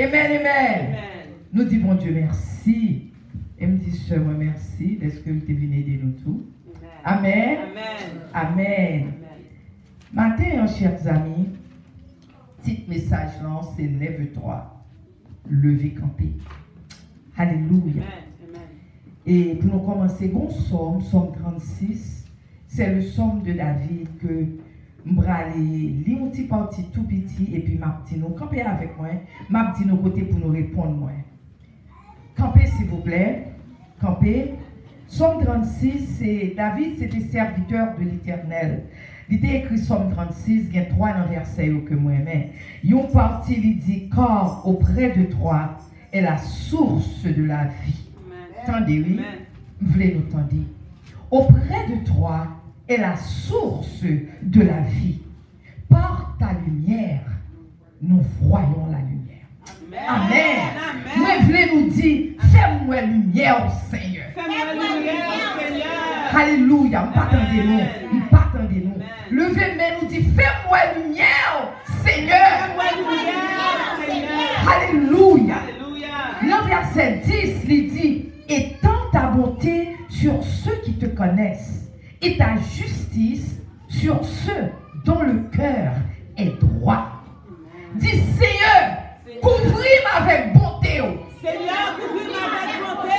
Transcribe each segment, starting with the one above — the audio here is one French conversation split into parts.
Amen, amen. Nous disons, bon Dieu, merci. Et me dit, sœur, moi, merci d'être que tu es venu aider nous tous. Amen. Amen. Matin, chers amis, petit message là, c'est lève-toi, levez camper. Alléluia. Et pour nous commencer, bon psaume 36, c'est le psaume de David que je vais aller lire un petit parti tout petit et puis je vais nous camper avec moi, je vais nous côté pour nous répondre. Moi. Campez s'il vous plaît, campez. Psaume 36, c'est David, c'était serviteur de l'Éternel. Il a écrit Psaume 36, il y a 3 versets que moi j'aime. Une partie, il dit, car auprès de toi est la source de la vie. Tendez, oui, vous voulez nous tendre. Auprès de toi est la source de la vie. Par ta lumière, nous voyons la lumière. Amen. Moi, je voulais nous dire, fais-moi lumière au Seigneur. Fais-moi lumière au Seigneur. Alléluia. Nous partons. Levez-moi, nous dit, fais-moi lumière, Seigneur. Alléluia. Le verset 10, il dit, étends ta bonté sur ceux qui te connaissent et ta justice sur ceux dont le cœur est droit. Dis, Seigneur, couvris-moi avec bonté. Seigneur, couvris-moi avec bonté.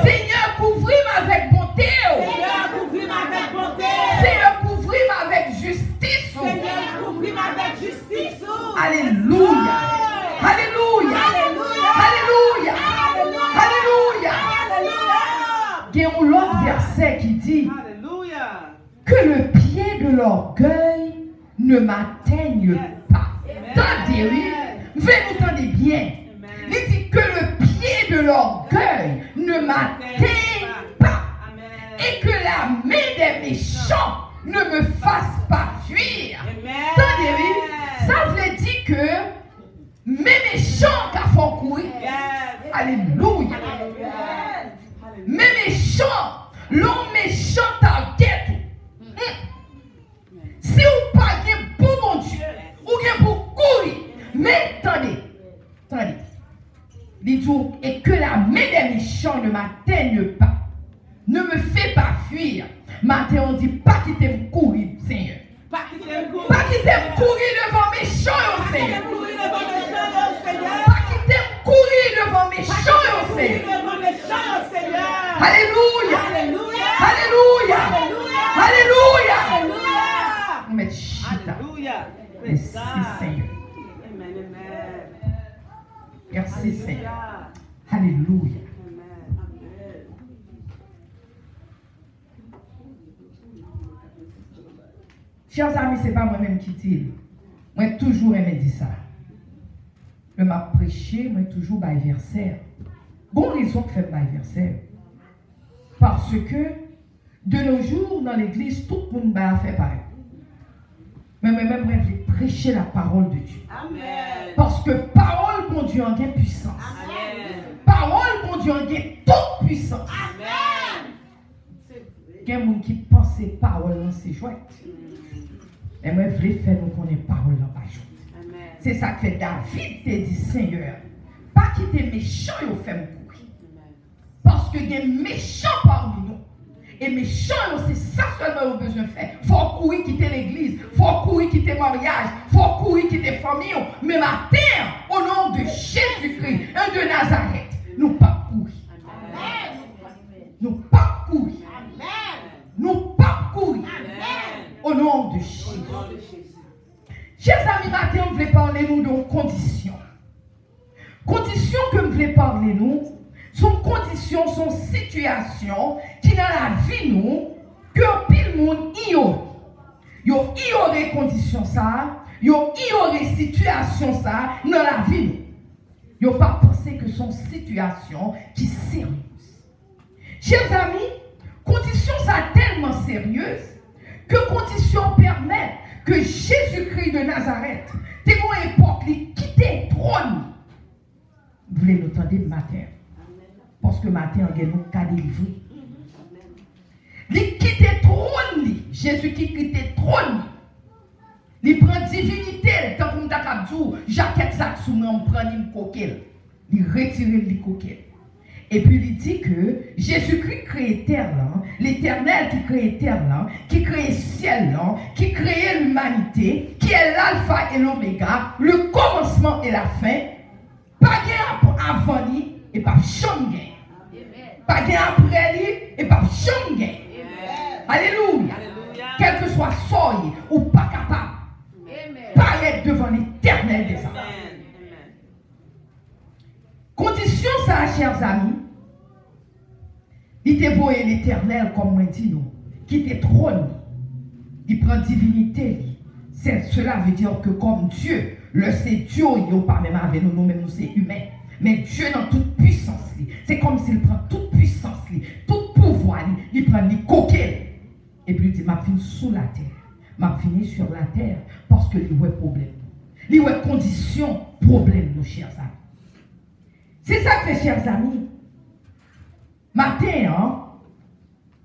Seigneur, couvris-moi avec bonté. Seigneur, couvris-moi avec bonté. Seigneur, couvris-moi avec justice. Seigneur, couvris-moi avec justice. Alléluia. Alléluia. Alléluia. Alléluia. Il y a un autre verset qui dit que le pied de l'orgueil ne m'atteigne pas. Tendez, oui. Vous m'entendez bien. Il dit que le pied de l'orgueil ne m'atteigne pas. Et que la main des méchants ne me fasse pas fuir. Tendez, oui. Ça veut dire que mes méchants qui font courir. Alléluia. Mes méchants, l'homme méchant target. Si vous parlez pour mon Dieu, ou bien pour courir, mais attendez. Et que la main des méchants ne m'atteigne pas, ne me fait pas fuir. Matin, on dit pas quitter me courir, Seigneur. Pas quitter me courir devant méchants, Seigneur. Pas quitter me courir devant méchants, Seigneur. Alléluia. Alléluia. Alléluia. Mais chita. Merci, Seigneur. Merci, Seigneur. Alléluia. Chers amis, ce n'est pas moi-même qui dis. Moi, toujours aimé dire ça. Je m'a prêché, moi, toujours par verset. Bon raison que fait par verset. Parce que, de nos jours, dans l'église, tout le monde va faire pareil. Mais même, je vais prêcher la parole de Dieu. Amen. Parce que parole, mon Dieu, en gain puissance. Amen. Parole, mon Dieu, en gain toute puissance. Amen. Il y a des gens qui pensent que parole, c'est chouette. Et moi, je voulais faire nous connaître parole dans la joute. C'est ça que David te dit, Seigneur, pas quitter méchants et au fait me courir. Parce que il y a des méchants parmi nous. Et méchants, c'est ça seulement qu'on a besoin de faire. Il faut courir quitter l'église, il faut courir quitter le mariage, il faut courir quitter la famille. Mais matin, au nom de Jésus-Christ, un de Nazareth, nous pas courir. Nous pas courir. Nous pas courir. Au nom de Jésus. Chers amis, matin, on voulait parler nous de conditions. Conditions que nous voulons parler nous, sont conditions, sont situations qui dans la vie nous, que pile monde ignore. Yo ignoré conditions ça, yo ignoré situation ça dans la vie nous. Yo pas pensé que sont situations qui sérieuses. Chers amis, conditions ça tellement sérieuses que conditions permettent que Jésus-Christ de Nazareth, t'es une époque, il quittait le trône. Vous voulez l'entendre le matin? Parce que matin, on a nous qu'à délivrer. Il quitte le trône, Jésus qui quitte le trône. Il prend divinité, tant qu'on ta capture, jaquette ça sous moi, on prend une coquille. Il retire le coquille. Et puis il dit que Jésus-Christ crée terre là, l'Éternel qui crée terre là, qui crée ciel là, qui crée l'humanité, qui est l'alpha et l'oméga, le commencement et la fin, pas gain avant lui et pas changer. Pas gain après lui et pas changer. Alléluia. Quel que soit soyez ou pas capable, paraître devant l'Éternel des âmes. Condition ça, chers amis, il te voit l'Éternel comme moi dit nous, qui te trône, il prend divinité. Cela veut dire que comme Dieu, le c'est Dieu, il n'est pas même avec nous, nous-mêmes nous c'est humain. Mais Dieu dans toute puissance, c'est comme s'il prend toute puissance, tout pouvoir, il prend les coquilles. Et puis il dit, m'a fini sous la terre, m'a fini sur la terre, parce que il y a problème. Il y a condition, problème, nos chers amis. C'est ça que fait, chers amis. Matin, hein,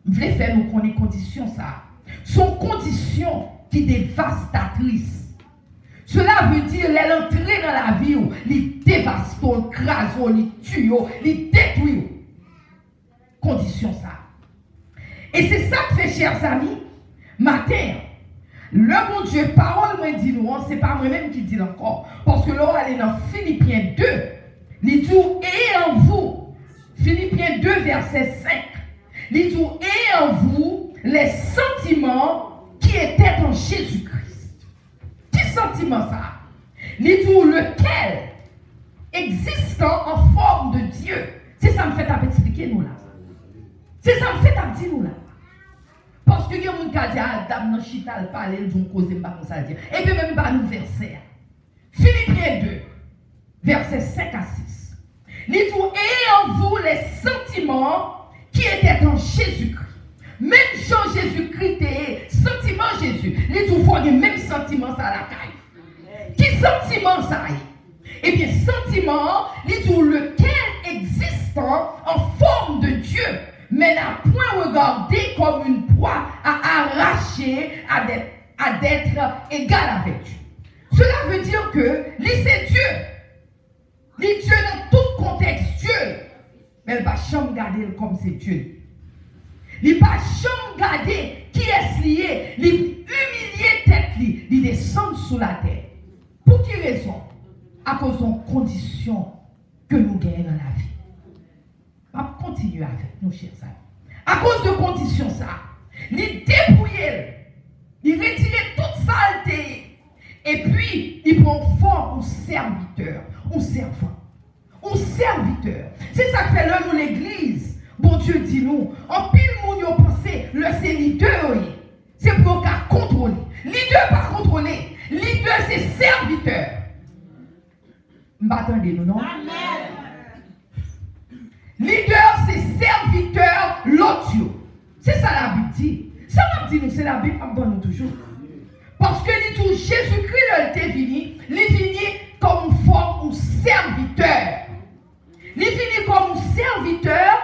je voulais faire nous connaître conditions ça. Sont conditions qui dévastatrices. Cela veut dire l'entrée dans la vie, les dévaste, les crase, les tue, les détruit. Condition ça. Et c'est ça que fait, chers amis, matin. Le bon Dieu, parole me dit nous, c'est pas moi-même qui dis encore. Parce que là, elle est dans Philippiens 2. Il dit, et en vous, Philippiens 2, verset 5. Il dit, et en vous, les sentiments qui étaient en Jésus-Christ. Quel sentiment ça? Il dit, lequel, existant en forme de Dieu. C'est ça me fait expliquer nous là. C'est ça me fait dire nous là. Parce que il y a des gens qui disent, Adam, non, chital, parler, ils ont causé, pas comme ça dire. Et puis même pas nous verset. Philippiens 2, verset 5 à 6. Il dit, et en vous les sentiments qui étaient en Jésus-Christ. Même Jean Jésus-Christ est sentiment Jésus. Il dit, il faut le même sentiment ça à la caille. Qui sentiment ça est? Eh bien, sentiment, il dit, lequel existant en forme de Dieu, mais n'a point regardé comme une proie à arracher, à d'être égal avec Dieu. Cela veut dire que, c'est Dieu. Les Dieu dans tout contexte, Dieu. Mais elle ne va jamais garder comme c'est Dieu. Il ne va jamais garder qui est lié. Il humilier tête, il descend sous la terre. Pour quelle raison? À cause de conditions que nous gagnons dans la vie. On va continuer avec nous, chers amis. À cause de conditions, ça, il dépouille, il retire toute saleté. Et puis, il prend forme au serviteur, au servant, au serviteur. C'est ça que fait l'homme de l'église. Bon Dieu dit nous, en pile moun yo pensé, le c'est leader, c'est pour qu'on contrôle. Leader pas contrôler, leader c'est serviteur. M'attendez nous, non? Amen. Leader, c'est serviteur, l'autre. C'est ça la Bible dit. Ça m'a dit nous, c'est la Bible qui nous toujours. Parce que dit tout, Jésus-Christ est venu, il est venu comme forme ou serviteur. Il est venu comme serviteur,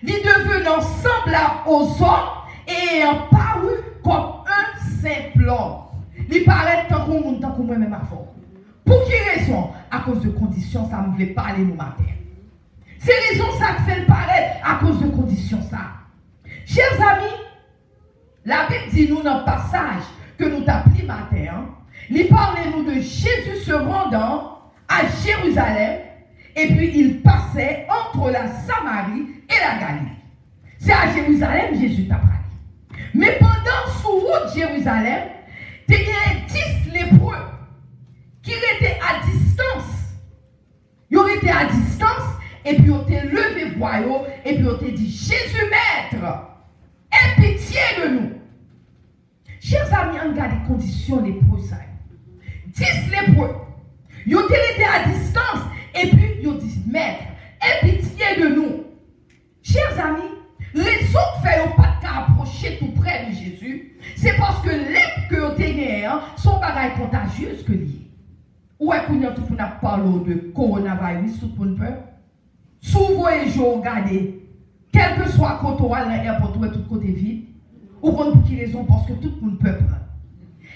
il est devenu semblable aux hommes et apparu comme un simple homme. Il paraît tant que moi-même avant. Pour quelle raison? À cause de conditions, ça me voulait parler nous matin. C'est raison ça que fait le paraître à cause de conditions ça. Chers amis, la Bible dit nous dans le passage que nous t'appelons matin, il parle nous de Jésus se rendant à Jérusalem et puis il passait entre la Samarie et la Galilée. C'est à Jérusalem Jésus t'a parlé. Mais pendant sous route Jérusalem, il y a 10 lépreux qui étaient à distance. Ils ont été à distance. Et puis on t'a levé voyou, et puis on t'a dit, Jésus maître, aie pitié de nous. Chers amis, regardez les conditions des lépreux. 10 lépreux. Ils ont été à distance, et puis ils ont dit, maître, aie pitié de nous. Chers amis, les autres ne pas approcher tout près de Jésus, c'est parce que les que vous avez sont bagailles contagieuses que liées. Où est-ce qu'on a parlé de coronavirus, tout le monde peur? Souvent, je regarde, quel que soit côté ou l'aéroport, tout côté vide, ou pour quelle raison? Parce que tout le monde peut prendre.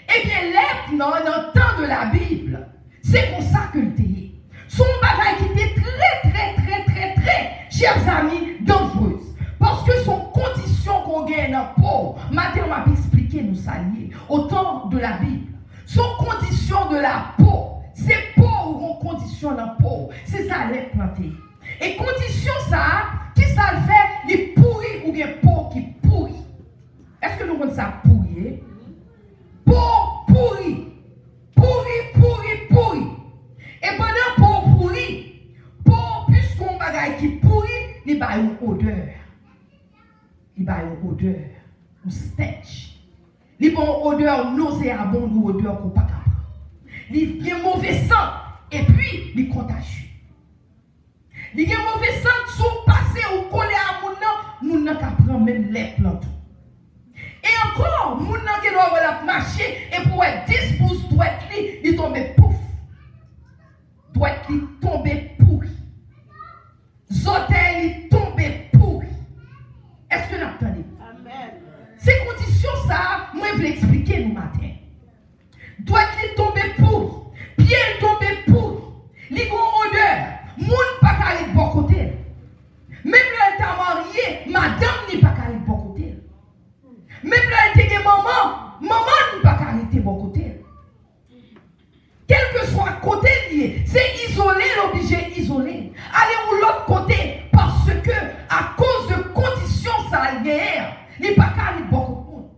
Eh bien, dans le temps de la Bible, C'est comme ça que le était. Son bagage qui était très, chers amis, dangereuse. Parce que son condition qu'on gagne dans le pauvre, Matthieu m'a expliqué nous ça lié au temps de la Bible. Son condition de la peau, c'est pauvre ou condition dans le pauvre, c'est ça les planter. Et condition ça, qui ça le fait, les pourris ou bien peau qui pourrit. Est-ce que nous voyons ça pourrir? Peau pourri. Pourri. Et pendant peau pourri, peau puisqu'on bagaille qui pourrit, il va y avoir une odeur. Un stench. Il va y avoir une odeur nauséabonde ou odeur qu'on ne peut pas prendre. Il y a un mauvais sang et puis il est contagieux. Il y a un mauvais sang sous passé ou collé à mon nom qui prend même les plantes. Et encore, mon nom qui doit marcher et pour être 10 pouces, doit être il tombe pouf. Doit être tomber pourri. Zotel il tombe pourri. Est-ce que vous entendez? Amen. Ces conditions, ça, moi je vais l'expliquer nous matin. Doit être tomber pourri. Pied tombe pourri. Les gros odeur. Moun pas qu'à aller de bon côté. Même là, elle t'a marié, madame n'est pas qu'à aller de bon côté. Même là, elle était maman n'est pas qu'à aller de bon côté. Quel que soit côté lié, c'est isolé, l'obligé isolé. Aller ou l'autre côté, parce que à cause de conditions salariales, n'est pas qu'à aller de bon côté.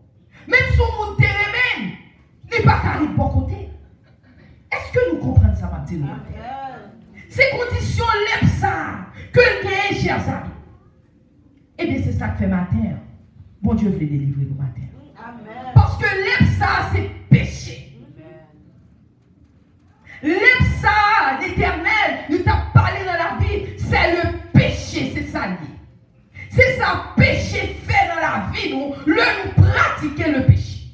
Même si on te remène, n'est pas qu'à aller de bon côté. Est-ce que nous comprenons ça, ma dit? Ces conditions, l'aime ça, que le gagne, chers amis. Eh bien, c'est ça que fait matin. Bon Dieu veut délivrer le matin. Amen. Parce que l'aime ça, c'est péché. L'aime ça, l'éternel, nous t'a parlé dans la Bible, c'est le péché, c'est ça lié. C'est ça, péché fait dans la vie, nous pratiquer le péché.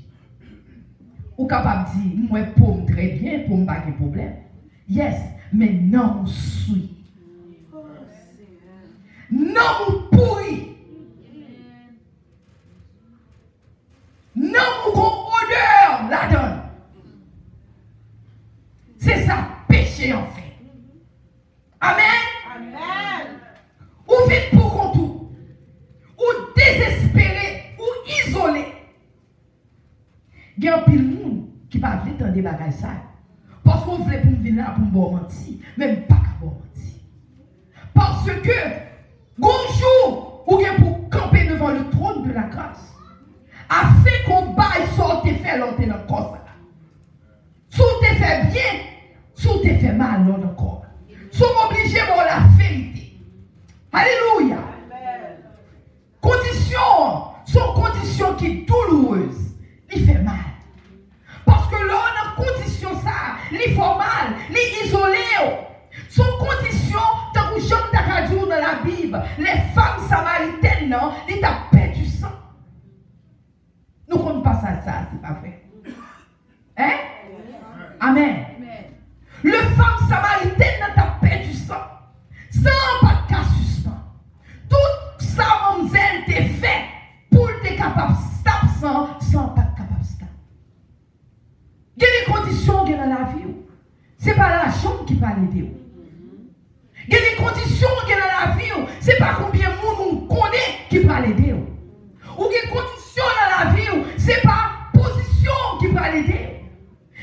Ou capable de dire, moi, pour me très bien, pour me pas de problème. Yes. Mais non, on suit. Non, on pourrit. Non, on odeur la donne. C'est ça, péché en fait. Amen. Amen. Ou vite pour qu'on tout. Ou désespéré, ou isolé. Il y a un pile de monde qui va venir dans des bagages ça. Parce qu'on voulait pour venir là pour me mentir. Même pas qu'à me mentir. Parce que, bonjour, ou bien pour camper devant le trône de la grâce. Afin qu'on baille sorte fait l'autre dans le corps. Si tu fait bien, si tu fait mal dans le corps. Si on obligé pour la vérité. Alléluia. Conditions sont conditions qui sont douloureuses. Il fait mal. Parce que l'on a condition ça, les formales, les isolés. Son condition, tant que Jean t'a dit dans la Bible, les femmes samaritaines, non, ils t'a perdu du sang. Nous ne connaissons pas ça, c'est pas vrai. Hein? Amen. Le femme samaritaine t'a perdu du sang. Sans pas de cas suspens. Tout ça, mon zèle, t'est fait pour être capable de stop sans pas de capable de stop. Il y a des conditions dans la vie. Ce n'est pas la chambre qui va l'aider. Il y a des conditions dans la vie. Ce n'est pas combien de monde on connaît qui va l'aider. Ou il y a des conditions dans la vie. Ce n'est pas position qui va l'aider.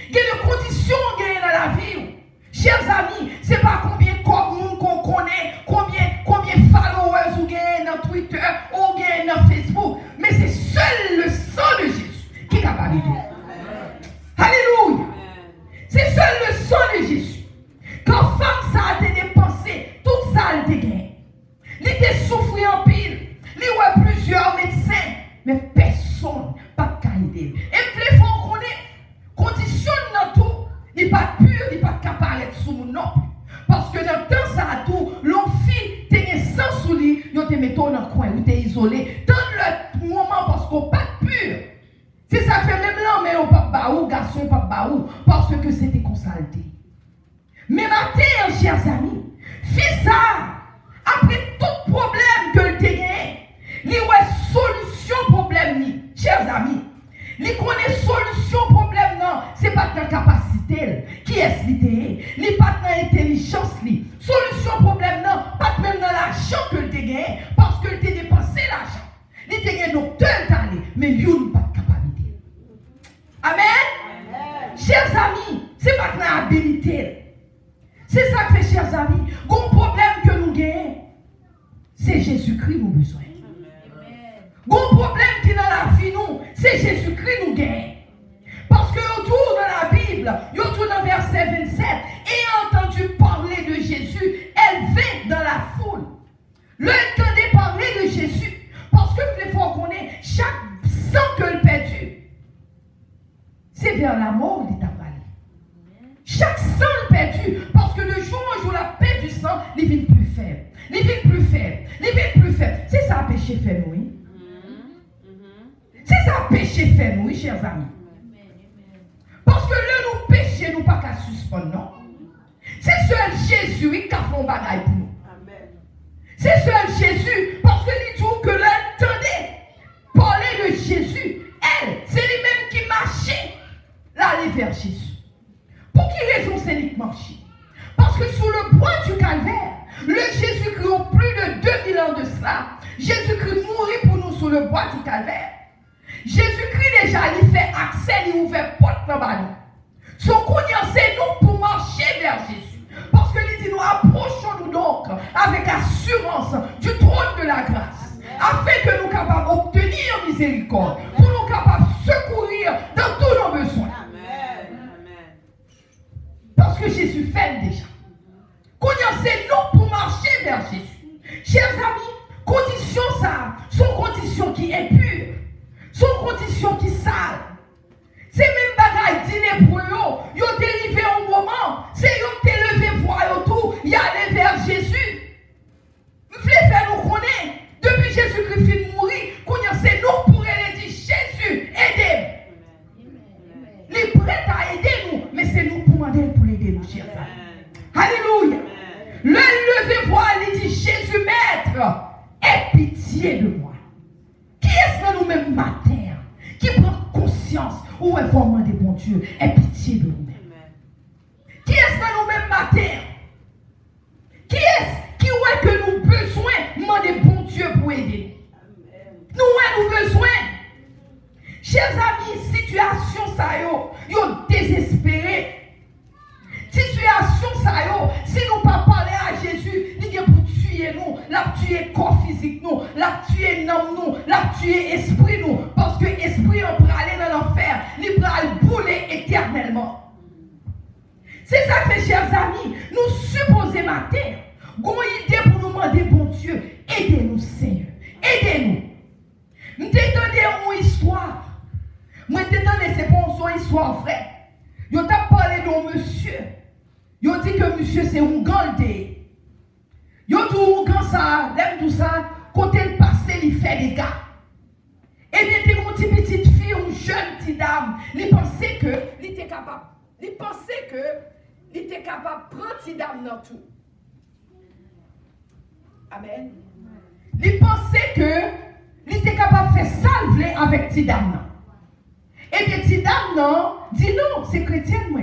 Il y a des conditions dans la vie. Chers amis, ce n'est pas combien de monde qu'on connaît, combien de followers ou gagne dans Twitter ou gagne dans Facebook. Mais c'est seul le sang de Jésus qui est capable d'aider. Alléluia. C'est seul le sang de Jésus. Quand femme ça a été dépensé, toute ça a été gagné. Il était souffert en pile. Il y a plusieurs médecins, mais personne pas de aider. Et il faut qu'on conditionne dans tout. Il n'est pas pur, il n'est pas capable d'être sous nous non plus. Parce que dans le temps ça a tout, l'homme fille, tu es sans sous lui, tu te mets dans le coin, tu es isolé. Dans le moment parce qu'on n'est pas pur. C'est ça que fait même là, mais on pas baou, garçon pas baou, parce que c'était consalté. Mais matin, chers amis, fais ça. Après tout problème que le gagné, il y a solution problème, chers amis. Il connaît solution problème, non, c'est pas ta capacité qui pièce li pas dans l'intelligence li. Solution problème non, pas même dans l'argent que le te gagné parce que le te dépensé l'argent. Il te gagné docteur t'allé, mais lui n'a pas de capacité. Amen. Chers amis, c'est pas dans l'habilité. C'est ça que fait, chers amis. Le problème que nous gagnons, c'est Jésus-Christ nous besoin. Le problème qui est dans la vie nous, c'est Jésus-Christ nous gagne. Parce que autour de la Bible, autour dans verset 27, ayant entendu parler de Jésus, élevé dans la foule. L'entendait parler de Jésus. Parce que les fois qu'on est, chaque sang que le perdu, c'est vers la mort qu'il t'a parlé. Chaque sang le perdu, parce que le jour où la paix du sang, il vient plus faible. Il vient plus faible. Il vient plus faible. C'est ça le péché fait nous. C'est ça le péché fait nous, chers amis. Parce que le nous péché, nous pas qu'à suspendre, non. C'est seul Jésus qui a fait un bagage pour nous. C'est seul Jésus, parce que il dit que l'entendait parler de Jésus. Elle, c'est lui-même qui marchait là aller vers Jésus. Pour quelle raison c'est lui qui marchait? Parce que sous le bois du calvaire, le Jésus-Christ, au plus de 2000 ans de cela, Jésus-Christ mourit pour nous sous le bois du calvaire. Jésus-Christ déjà, il fait accès, il ouvre porte dans la nous. Son cognant, c'est nous pour marcher vers Jésus. Parce que il dit, nous approchons-nous donc avec assurance du trône de la grâce. Afin que nous capables d'obtenir miséricorde. Pour nous capables de secourir dans tous nos besoins. Parce que Jésus fait déjà. Cognant, c'est nous pour marcher vers Jésus. Chers amis, conditions ça, sont conditions qui est pure. Son condition qui sale. C'est même bagaille dîner pour eux. Ils ont dérivé au moment. C'est eux qui ont levé voir tout. Ils allaient vers Jésus. Vous voulez faire nous connaître. Depuis Jésus-Christ finit de mourir, c'est nous pour aller dire Jésus, aidez-moi. Il est prêt à aider nous, mais c'est nous pour demander pour l'aider nous, chers amis. Alléluia. Le levé voir, il dit Jésus, maître, aie pitié de moi. Qui est-ce que nous-mêmes matin qui prend conscience ou est vraiment des bons dieux et pitié de nous-mêmes? Qui est-ce que nous-mêmes matin? Qui est-ce qui ouais que nous besoin demander bon Dieu pour aider? Nous avons besoin. Chers amis, situation ça yo désespéré. Situation ça yo, si nous pas parler à Jésus, il est pour tuer nous, la tuer corps physique nous, la tuer âme nous, la tuer esprit nous, parce que esprit on peut aller dans l'enfer, il peut aller brûler éternellement. C'est ça que, chers amis, nous supposons matin, qu'on idée pour nous demander bon Dieu, aidez-nous Seigneur, aidez-nous. Nous t'entendons une histoire, moi t'entendons c'est pas une histoire vraie. Yo t'a parlé d'un monsieur. Yo dit que monsieur c'est un gandé. Yo tout quand ça, l'aime tout ça, côté le passé, il fait des gars. Et bien t'es une petite fille, une jeune petite dame, il pensait que il était capable. Il pensait que il était capable de prendre petite dame dans tout. Amen. Il pensait que il était capable de faire salver avec petite dame. Et bien petite dame non, dit non, c'est chrétien moi.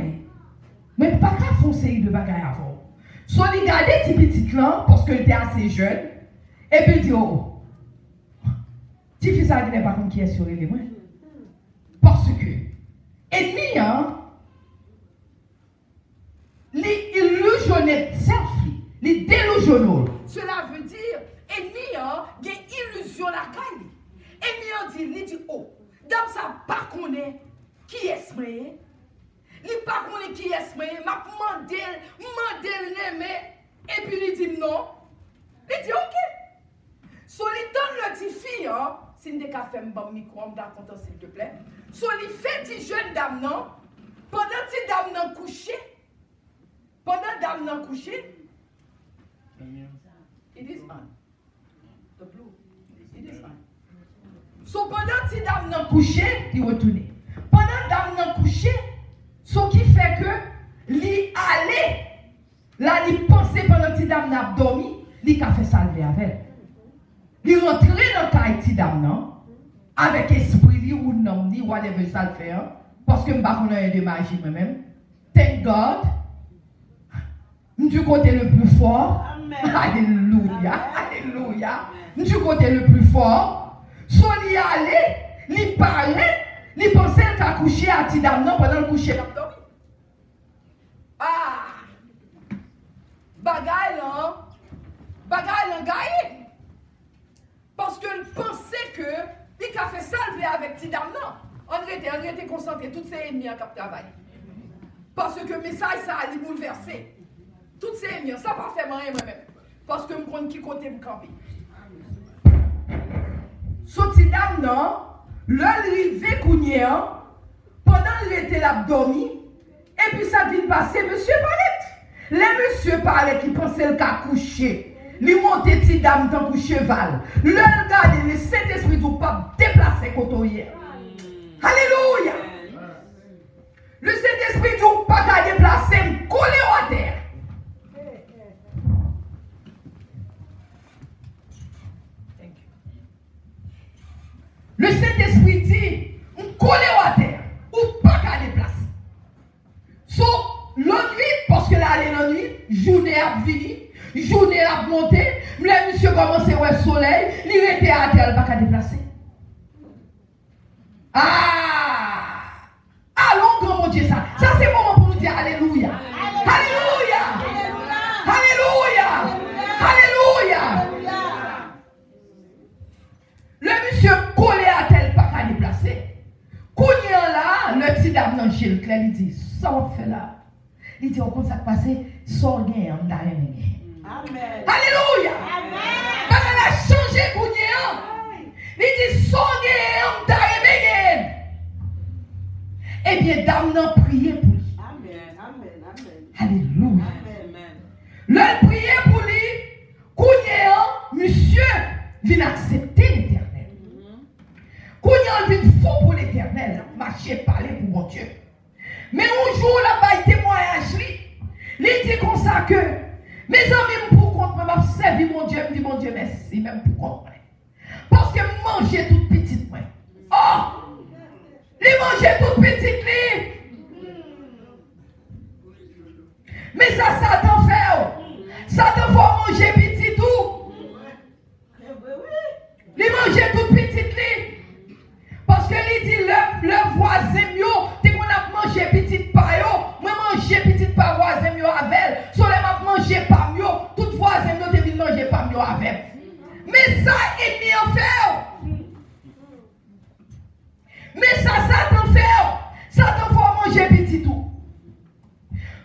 Mais pas qu'à foncer de bagaille avant. Soit il gardait ces petites là parce qu'elle était assez jeune. Et puis il dit oh, petit fils ça n'est pas comme qui est sur les mains. Parce que ennemi hein, l'illusionné selfie, les délusionnel. Cela veut dire ennemi hein, il y a illusion la caille. Ennemi il dit oh, dame ça pas connaît qui est moi. Il pas connaît qui est moi, m'a demandé l'aimer et puis il dit non. Il dit OK. So il donne le petit fille hein, si n'était qu'à faire un bon micro, on d'attendre s'il te plaît. So il fait des jeunes dames non, pendant que dames non couché. Pendant dames non couché. It is on. The blue. It is on. So pendant que dames non couché, il retourne. Pendant dames non couché, ce qui fait que li allait, là, li pensait pendant que dame n'a dormi, li a fait salver avec. Li rentré dans la petite dame, non? Avec esprit, li ou non, li whatever ça le fait, parce que je ne sais pas de magie moi-même. Thank God. du côté le plus fort. Amen. Alléluia. Alléluia. Du côté le plus fort. Soit il y allait, il parlait, il pensait qu'à coucher à Tidam pendant le coucher. Ah! Bagaille là, gagne. Parce que pensait que il a fait salver avec Tidam on était concentré, toutes ces ennemis en cap travail. Parce que le message, ça a bouleversé. Toutes ces ennemis, ça pas fait rien moi-même. Parce que je ne sais qui côté me camper. Ce Tidam non, l'arrivée Kounia, pendant qu'il était là dormi, et puis ça vient passer, monsieur Palette. Les monsieur Palette qui pensait le cas couché, lui monter Tidam tant que cheval. Le regarde, le Saint-Esprit du pape déplacé côté. Alléluia. Le Saint-Esprit du pape a déplacé, collé à terre. Le Saint-Esprit dit, on collé à terre, ou pas qu'à déplacer. So, l'ennui, parce que là, l'ennui, journée a fini, journée a monté, le monsieur commençait au soleil, il était à terre, pas qu'à déplacer. Ah! Allons, grand mon Dieu, ça c'est le moment pour nous dire Alléluia. Alléluia. Alléluia. Alléluia. Le monsieur collé à tel pas qu'à déplacer. Kounyan là, le petit dame dans Gilles Claire, il dit, ça on fait là. Il dit, on compte ça passer, sans gain, on n'a rien gagné. Amen. Alléluia. Amen. Parce qu'elle a changé Kounyan. Il dit, sans gain, on n'a rien gagné. Eh bien, dame n'a prié pour lui. Amen. Amen. Amen. Alléluia. Amen. Le prier pour lui, Kounyan, monsieur, vient accepter l'éternel. Kounyan vient faux pour l'éternel, marcher, parler pour mon Dieu. Mais un jour, là-bas, il témoignage, il dit comme ça que mes amis, pour contre moi, m'a servi mon Dieu, me dit mon Dieu, merci, même pour contre moi. Parce que manger toute petite, moi. Oh! Il mangeait toute petite, lui. Mais ça, Satan fait. Satan faut manger petit tout. Il mangeait toute petite, lui. Parce que lui dit, le voisin mieux, dès qu'on a mangé petite paille, moi manger petite paille voisin mieux avec elle. Sur les m'a mangé pas mieux, toute voisin mieux devine manger pas mieux avec elle. Mais ça, il n'y en fait. Mais ça, Satan fait. Satan faut manger petit tout.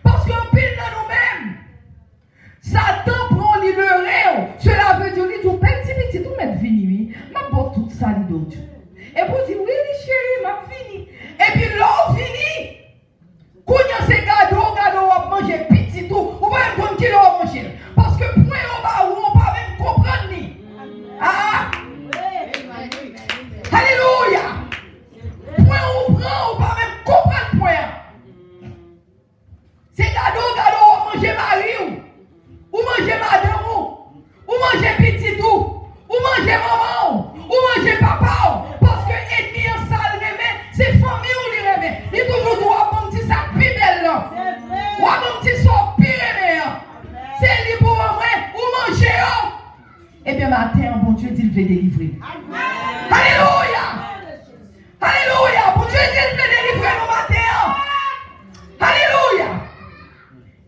Parce qu'en pile dans nous-mêmes, Satan prend le réel. Cela veut dire, il dit, petit tout, mais fini, ma botte tout ça, il d'autre. Et pour dire, oui, chérie, m'a fini. Et puis l'eau fini. Quand il y a ces gado, on va manger petit tout. Ou pas même comme qu'il va manger. Parce que point on va même comprendre ni. Ah! Alléluia! Point on prend, on va même comprendre point. C'est gado, on va manger mari ou manger madame ou manger petit tout. Ou manger maman ou manger papa. Parce que ennemi en salle remet, c'est famille ou les remet. Il toujours doit bon petit sac plus belle là. Ou bon petit sort pire remet. C'est lui pour moi ou manger. Eh bien matin, bon Dieu dit il veut délivrer. Alléluia. Alléluia. Bon Dieu dit il veut délivrer nous matin. Alléluia.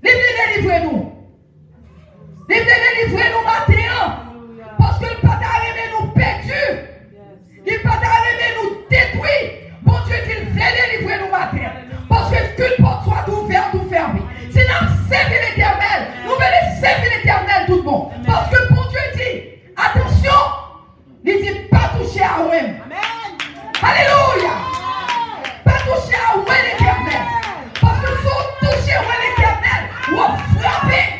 Il veut délivrer nous. Il veut délivrer nous matin. Parce que le pas d'arriver nous perdus. Il pas d'arriver nous détruits. Bon Dieu dit il veut délivrer nous matin. Parce que qu'une porte soit ouverte ou fermée. Si nous servons l'éternel, nous voulons servir l'éternel tout bon. Parce que bon Dieu dit, attention, il dit pas toucher à moi. Alléluia. Pas toucher à moi l'éternel. Parce que si on touche à moi l'éternel, on va frapper.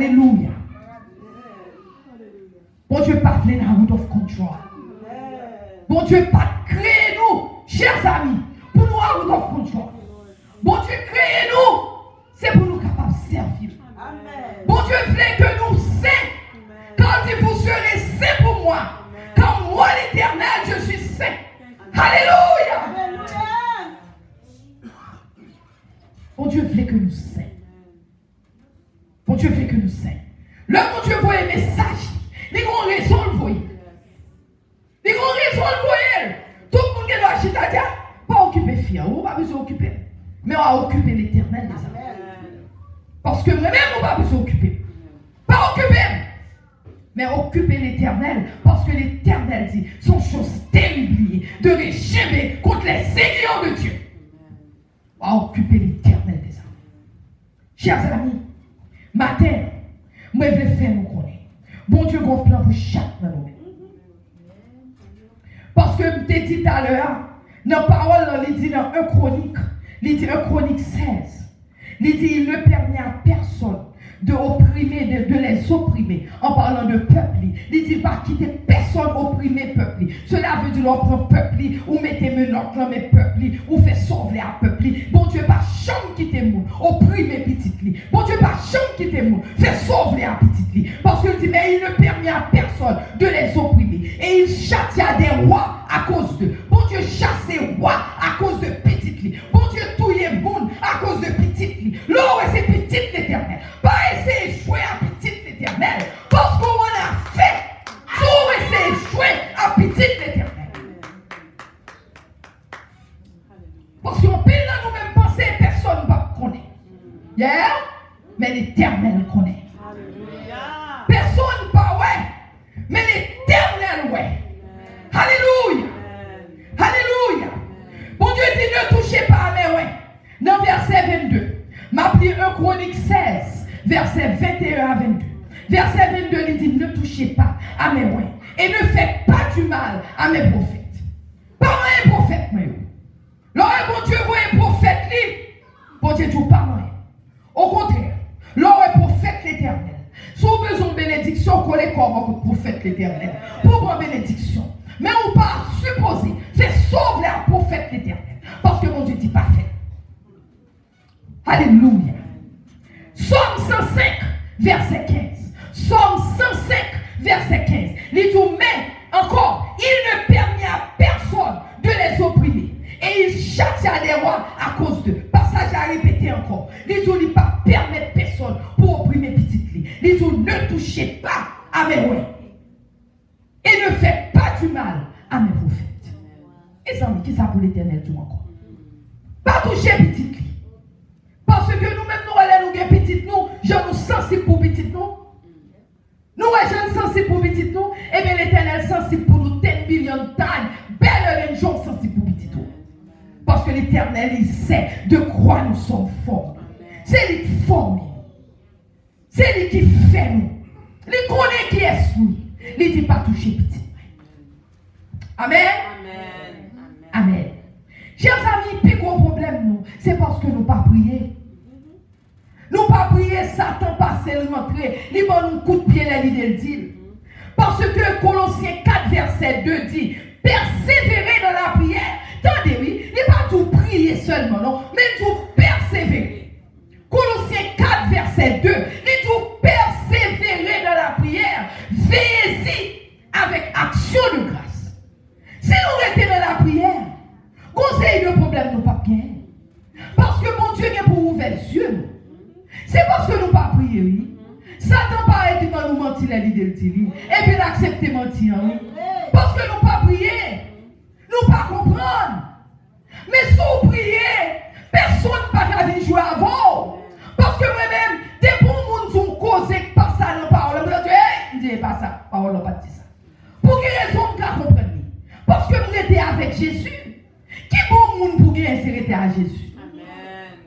Alléluia. Bon Dieu, pas plein out of control. Bon Dieu, pas créer nous, chers amis, pour nous out of control. Bon Dieu, créer nous, c'est pour nous capables de servir. Bon Dieu voulait que nous saints. Quand il vous serez saints pour moi, quand moi l'Éternel, je suis saint. Alléluia. Bon Dieu voulait que nous saints. Bon Dieu voulait que nous saints. Le bon Dieu voyait un message. Les grands raisons le voyaient. Les grands raisons le voyaient. Tout le monde qui doit acheter, pas occuper fier, on va pas besoin occuper. Mais on va occuper l'Éternel des âmes. Parce que moi-même, on va besoin occuper. Pas occuper. Mais occuper l'Éternel, parce que l'Éternel dit, sont choses terribles de régimer contre les seigneurs de Dieu. On va occuper l'Éternel des âmes. Chers amis, matin, moi je vais faire mon connaître. Bon Dieu, un plan pour chaque nous. Parce que je t'ai dit tout à l'heure, dans la parole, il dit dans 1 Chronique, il dit 1 Chronique 16, il dit il ne permet à personne de opprimer, de les opprimer, en parlant de peuple. Il dit pas quitter personne opprimer peuple. Cela veut dire on prend peuple, ou mettez menottes dans mes peuples, ou fait sauver à peuple. Bon Dieu, pas chambre quitter moun, opprimer petit li. Bon Dieu, pas chambre quitter moun, fait sauver à petit li. Parce qu'il dit, mais il ne permet à personne de les opprimer. Et il châtie à des rois à cause d'eux. Bon Dieu, chasse les rois à cause de petit li. Bon Dieu, touille moun à cause de petit li. L'or c'est petit l'Éternel. Pas essayer de jouer à petit l'Éternel. Parce qu'on en a fait. Tout essayer de jouer à petit l'Éternel. Parce qu'on peut là nous-mêmes penser personne ne va connaître. Yeah? Mais l'Éternel connaît. Personne ne pas ouais. Mais l'Éternel ouais. Alléluia. Alléluia. Bon Dieu dit ne touchez pas à mes ouais. Dans verset 22. M'appelez 1 Chronique 16. Verset 21 à 22. Verset 22, il dit, ne touchez pas à mes rois et ne faites pas du mal à mes prophètes. Pas un prophète, moi. Lorsque bon Dieu voit un prophète, bon Dieu dit pas moi. Au contraire, lorsque prophète l'Éternel, si vous avez besoin de bénédiction, collez comme un prophète l'Éternel. Pour une bénédiction. Mais on pas supposer, c'est sauver un prophète l'Éternel. Parce que mon Dieu dit pas fait. Alléluia. Somme 105, verset 15. Somme 105, verset 15. Il dit, mais encore, il ne permet à personne de les opprimer. Et il châtie à des rois à cause d'eux. Passage à répéter encore. Il dit, il ne pas permettre personne pour opprimer petite lit. Il dit, ne touchez pas à mes rois. Et ne faites pas du mal à mes prophètes. Et amis, qui ça pour l'Éternel tout encore? Pas toucher petite lit. Parce que nous-mêmes, nous allons nous petite nous, je nous sensibles pour petite nous. Nous, jeunes sensibles pour petite nous, et bien l'Éternel sensible pour nous, 10 millions de tailles, belle les gens sensibles pour petite nous. Parce que l'Éternel, il sait de quoi nous sommes forts. C'est lui qui forme. C'est lui qui fait nous. Il connaît qui est nous. Il ne dit pas toucher petit. Amen. Amen. Amen. Chers amis, le plus gros problème, nous, c'est parce que nous pas prier. Nous pas prier, Satan passe rentrer, il va nous coup de pied l'idée de dire. Parce que Colossiens 4, verset 2 dit, persévérer dans la prière. Attendez, oui, il n'est pas tout prier seulement, non, mais tout persévérer. Colossiens 4, verset 2, il tout persévérer dans la prière. Veillez-y avec action de grâce. Si nous restons dans la prière, conseil de problème nous pas bien. Parce que mon Dieu est pour ouvrir les yeux. C'est parce que nous pas prier, oui. Satan pas été dans nous mentir l'idée de dire. Et puis l'accepter mentir, oui. Parce que nous pas prier. Nous pas comprendre. Mais si vous priez, personne ne va venir jouer avant. Parce que moi-même, des bons monde sont causés par ça dans la parole. Je dis, pas ça. Parole n'a pas dit ça. Pour quelle raison vous comprendre? Parce que nous étions avec Jésus. Qui bon monde pour qui s'arrêter à Jésus? Amen.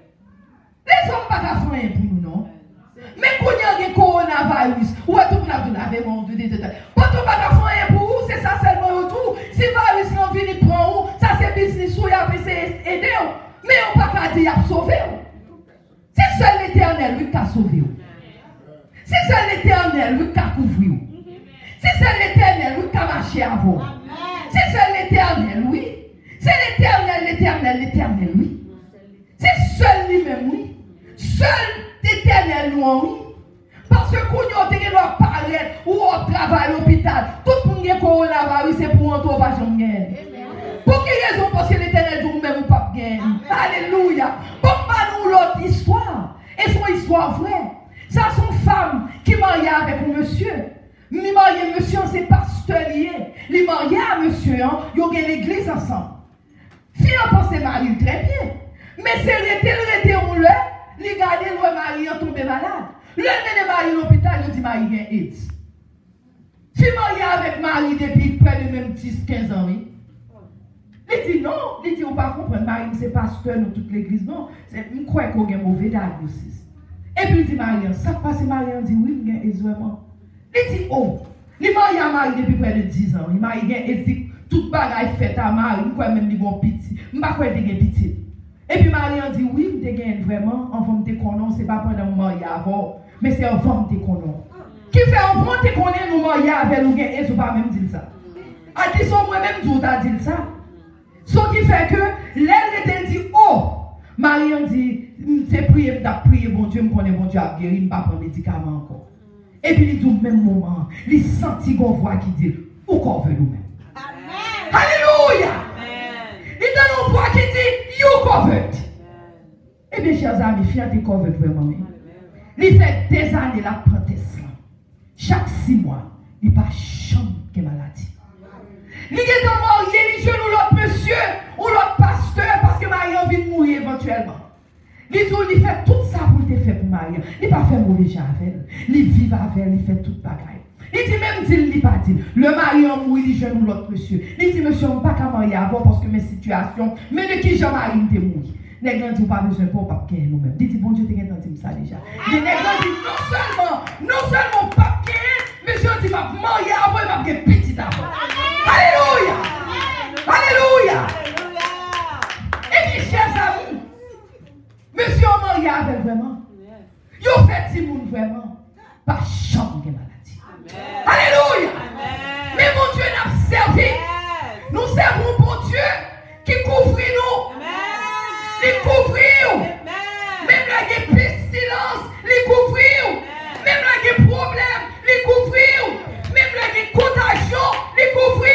Les hommes ne pas faire rien pour nous, non? Mais quand il y a un coronavirus, ou tout le monde a donné un monde de pas tout pas faire rien pour vous, c'est ça seulement tout. Si le virus n'en vient prendre vous, ça c'est business ou il a essayé d'aider. Mais on ne peut pas dire qu'il a sauvé. C'est seul l'Éternel qui a sauvé. C'est C'est seul l'Éternel, oui. C'est l'Éternel, oui. C'est seul lui-même, oui. Seul l'Éternel, oui. Parce que quand on doit parler ou on travaille à l'hôpital, tout le monde qui a coronavirus, c'est pour entrer au pas de gagner. Pour quelle raison? Parce que l'Éternel dit même ou pas gagner. Alléluia. Pourquoi nous l'autre histoire? Et son histoire vraie. Ça, son femme qui mariait avec un monsieur. Il mariait monsieur, c'est pasteur lié. Il mariait à monsieur, ils ont l'église ensemble. Fille en pensait marier très bien. Mais c'est l'été, on l'a, il gardait le mari en tombé malade. Le mené mari à l'hôpital, il dit mari gagne AIDS. Fille mariée avec mari depuis près de même 10-15 ans, oui. Il dit non, il dit on ne peut pas comprendre, mari c'est pasteur dans toute l'église, non. Je crois qu'on a un mauvais diagnostic. Et puis il dit Marie, ça passe, Marie dit oui, il y a AIDS vraiment. Il dit oh, il marié à Marie depuis près de 10 ans. Il marié et dit toute bagaille faite à Marie, je crois même qu'il y a un petit. Je ne crois pas qu'il y a un petit. Et puis Marie dit oui, il y a vraiment, enfant de connaître, ce n'est pas pendant mon mariage avant, mais c'est enfant de connaître. Qui fait enfant de connaître nous marier avec nous, et je ne pas même dire ça. A dit son moi-même, je vous dit ça. Ce qui fait que l'elle dit oh, Marie dit c'est prier, prier, bon Dieu, me connaît, bon Dieu a guéri, je ne pas prendre médicament encore. Et puis il dit au même moment, il sentit qu'on voit qui dit où qu'on veut nous-mêmes. Alléluia. Il donne une voix qui dit you covered. Eh bien, chers amis, fiat est covered vraiment. Il fait des années la proteste. Chaque 6 mois, il n'y a pas chambre de maladie. Il est marié, il jeune ou l'autre monsieur ou l'autre pasteur parce que Marie a envie de mourir éventuellement. Il fait tout ça pour te faire pour Marie. Il n'a pas fait mauvais gens avec elle. Il vit avec elle, il fait toute bagaille. Il dit même il pas dit. Le mari a mouru, il jeune ou l'autre monsieur. Il dit monsieur, on ne peut pas marier avant parce que mes situations, mais de qui Jean-Marie me mourir. Les gens disent pas besoin pour pas gagner nous-mêmes. Il dit bon Dieu, tu as entendu ça déjà. Les gens disent non seulement pas gagner, monsieur dit m'a marier avant et m'a gagner petit avant. Alléluia. Alléluia. Et puis chers amis, monsieur a marié avec vraiment. Il fait petit monde vraiment. Pas chambre de maladie. Alléluia. Mais mon Dieu n'a servi. Nous servons bon Dieu qui couvre nous. Il couvre. Même là, il y a pestilence, il couvre. Même là, il y a problème, il couvre. Même là, il y a contagion, il couvre.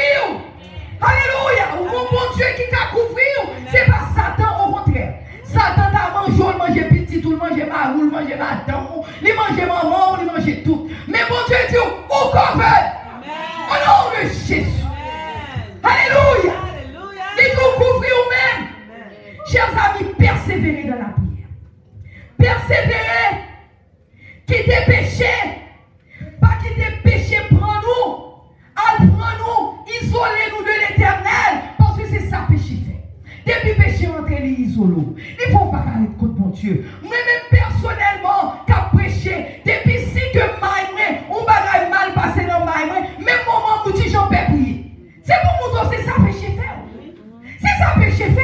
Alléluia. Mon Dieu qui t'a couvert, c'est pas Satan au contraire. Satan t'a mangé, il mange petit, tout le mange marou, il mange madame, il mange maman, il mange tout. Mais mon Dieu dit, au couvert. Au nom de Jésus. Alléluia. Il nous couvre nous-mêmes. Chers amis, persévérez dans la prière. Persévérez. Quittez péché. Pas quitter péché, prends-nous. Prends-nous. Isolez-nous de l'éternel. Parce que c'est ça péché fait. Depuis péché, entrer les isolos. Il ne faut pas parler contre mon Dieu. Moi-même, personnellement, qu'à prêcher, depuis si que maïmé, on va mal passer dans maïmé, même moment où tu j'en peux prier. C'est pour moi, c'est ça péché fait. C'est ça péché fait.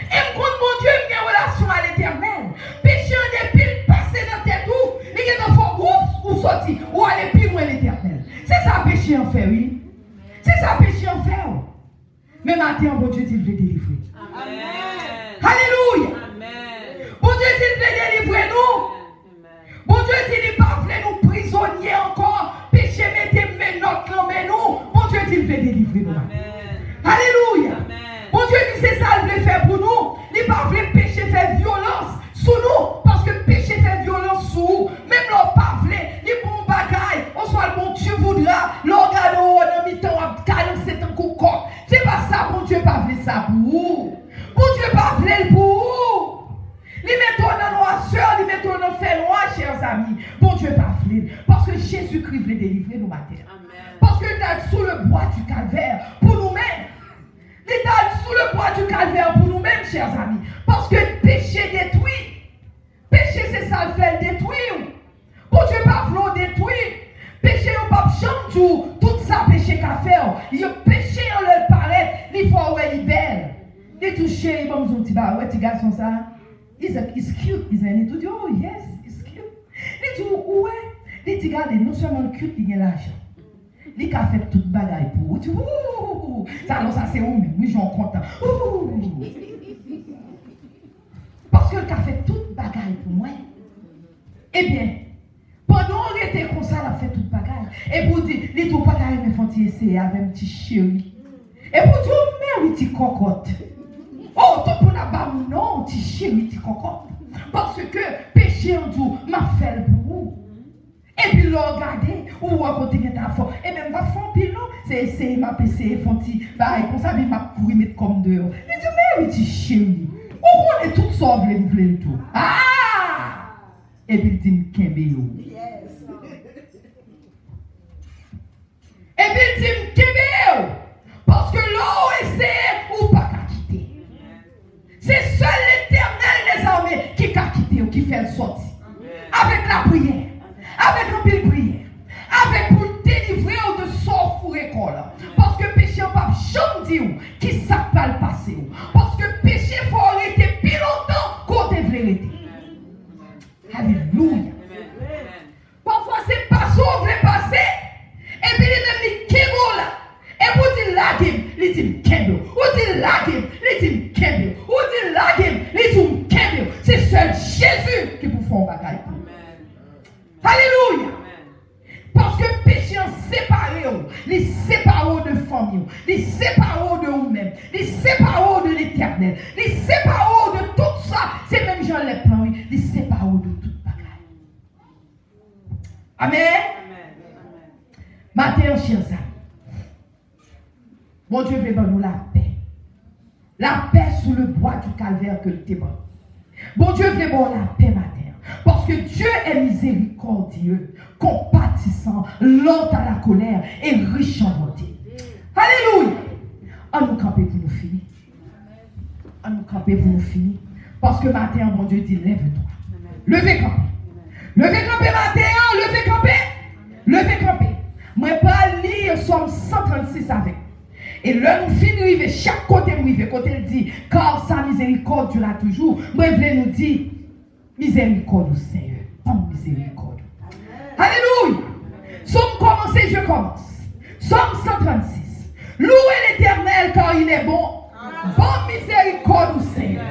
Et quand mon Dieu a une relation à l'éternel, péché en depuis passer dans tes trous, il y a un fort groupe ou sortir, ou aller plus loin l'éternel. C'est ça péché en fait, oui. C'est ça péché en fait. Mais maintenant, bon Dieu dit, il veut délivrer. Amen. Alléluia. Amen. Bon Dieu dit, il veut délivrer nous. Bon Dieu dit, il ne pas nous prisonniers encore. Péché, mettez notre nom, mais nous. Bon Dieu dit, il veut délivrer nous. Amen. Alléluia. Amen. Bon Dieu dit, c'est ça qu'il veut faire pour nous. Il ne pas veut péché faire violence sur nous. Parce que péché fait violence sur nous. Même l'on pas veut, il bon bagaille. On soit le bon, tu voudras. L'organe, on a mis ton abdal, c'est un coup corps. C'est pas ça, bon Dieu pas veut ça pour vous. Bon Dieu pas veut pour vous. Les mettons dans nos soeurs, les mettons dans nos frères, chers amis. Bon Dieu pas veut. Parce que Jésus-Christ veut délivrer nos matins. Parce que l'État sous le bois du calvaire pour nous-mêmes. L'État sous le bois du calvaire pour nous-mêmes, chers amis. Parce que péché détruit. Péché, c'est ça le fait détruire. Bon Dieu pas veut détruire. Péché, on pas chanter tout ça péché qu'a fait. Il a péché, on le paraît. Il faut ouais, il est belle. Il touché, il va me dire, ouais, petit garçon ça. He's cute. Il dit, oh yes, he's cute. Il dit, ouais. Il dit, regardez, non seulement cute, il a l'argent. Il a fait toute bagaille pour. Il dit, ouh, Ça, alors, ça, c'est où, mais oui, j'en content. Parce que le fait toute bagaille pour moi. Eh bien, pendant qu'on était comme ça, il a fait toute bagaille. Et pour dire, les tout bagaille, mais font essayer avec un petit chéri. Et pour dire, mais petit cocotte. Oh, tout pour la barre, non, petit chéri, petit cocotte. Parce que péché en tout, m'a fait pour vous. Et puis, le regarder, ou à côté de ta fort. Et même, ma femme, puis non, c'est essayer, m'a PC, font bah, comme ça, il m'a couru mettre comme dehors. Il dit, mais petit chéri, on est tout sauvé, vous voulez tout. Ah! Et puis, il dit, Kembe. Et puis, il dit, Kembe. Parce que l'eau essaie ou pas qu'à quitter. C'est seul l'Éternel des armées qui t'a quitté ou qui fait le sortir. Avec la prière, avec un pile prière, avec pour délivrer de son four école. Parce que péché n'a pas jamais dit qui ça va le passer. Parce que péché faut arrêter plus longtemps qu'on devrait arrêter. Alléluia. Parfois c'est pas ça qu'on veut passer. Et puis il dit Kembo là. Et vous dites la game, il dit Kembo. Vous dites la game, il dit Kembo. Vous dites la game, il dit Kembo. C'est seul Jésus qui vous fait un bagaille. Alléluia. Parce que péché en séparé, les séparés de famille, les séparés de vous-même, les séparés de l'éternel, les séparés de tout ça, c'est même Jean les plans, les séparés de toute bagaille. Amen. Matin, chers amis, mon Dieu veut nous la paix. La paix sous le bois du calvaire que le témoin. Bon Dieu veut la paix matin. Parce que Dieu est miséricordieux, compatissant, lent à la colère et riche en bonté. Alléluia. On nous camper pour nous finir. On nous camper pour nous finir. Parce que matin, mon Dieu dit, lève-toi. Levez camper. Levez camper matin, levez camper. Levez camper. Moi, pas lire Somme 136 avec. Et là, nous finissons, chaque côté nous côté il dit, car sa miséricorde durera toujours. Moi, je voulais nous dire, miséricorde au Seigneur. Oh, miséricorde. Alléluia. Somme commencé, je commence. Somme 136. Louez l'Éternel car il est bon. Bon miséricorde au Seigneur.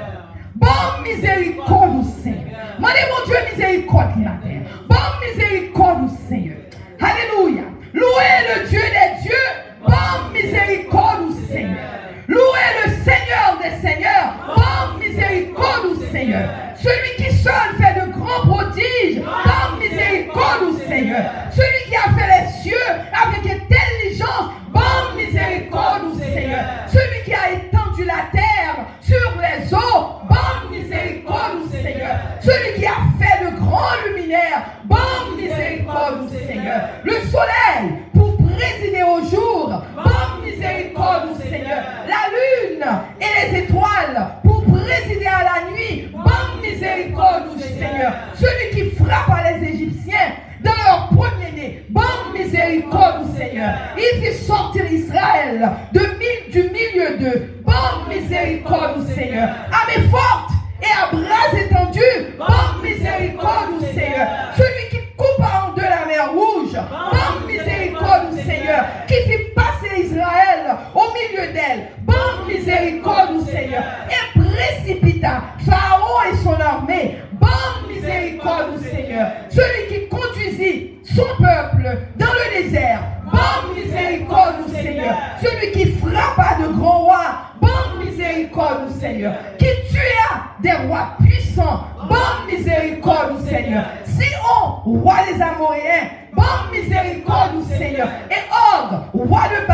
Bon miséricorde au Seigneur. Mandez mon Dieu miséricorde la terre. Bon miséricorde au Seigneur. Alléluia. Louez le Dieu des dieux. Bon miséricorde au Seigneur. Louez le Seigneur des seigneurs. Bon miséricorde au Seigneur. Celui qui seul fait de grands prodiges. Bon miséricorde au Seigneur. Celui qui a fait les cieux avec intelligence. Bon miséricorde au Seigneur. Celui qui a étendu la terre sur les eaux. Bon miséricorde au Seigneur. Celui qui a fait de grands luminaires. Bon miséricorde au Seigneur. Le soleil pour présider au jour. Bon miséricorde au Seigneur. La lune et les étoiles pour présider à la nuit. Bon miséricorde au Seigneur. Celui qui frappa les Égyptiens dans leur premier-né. Bon miséricorde au Seigneur. Il fit sortir Israël du milieu d'eux. Bon miséricorde au Seigneur. À main forte et à bras étendus. Bon miséricorde au Seigneur. Celui qui coupa en deux la mer rouge. Bon miséricorde au Seigneur. Qui fit passer Israël au milieu d'elle. Bon miséricorde au Seigneur. Et précipita Pharaon et son armée. Bon miséricorde au Seigneur. Celui qui conduisit son peuple dans le désert. Bon miséricorde au Seigneur. Celui qui frappa de grands rois. Bon miséricorde au Seigneur. Qui tua des rois puissants. Bon miséricorde au Seigneur. Sion, roi des Amoréens. Bon miséricorde au Seigneur. Et Og, roi de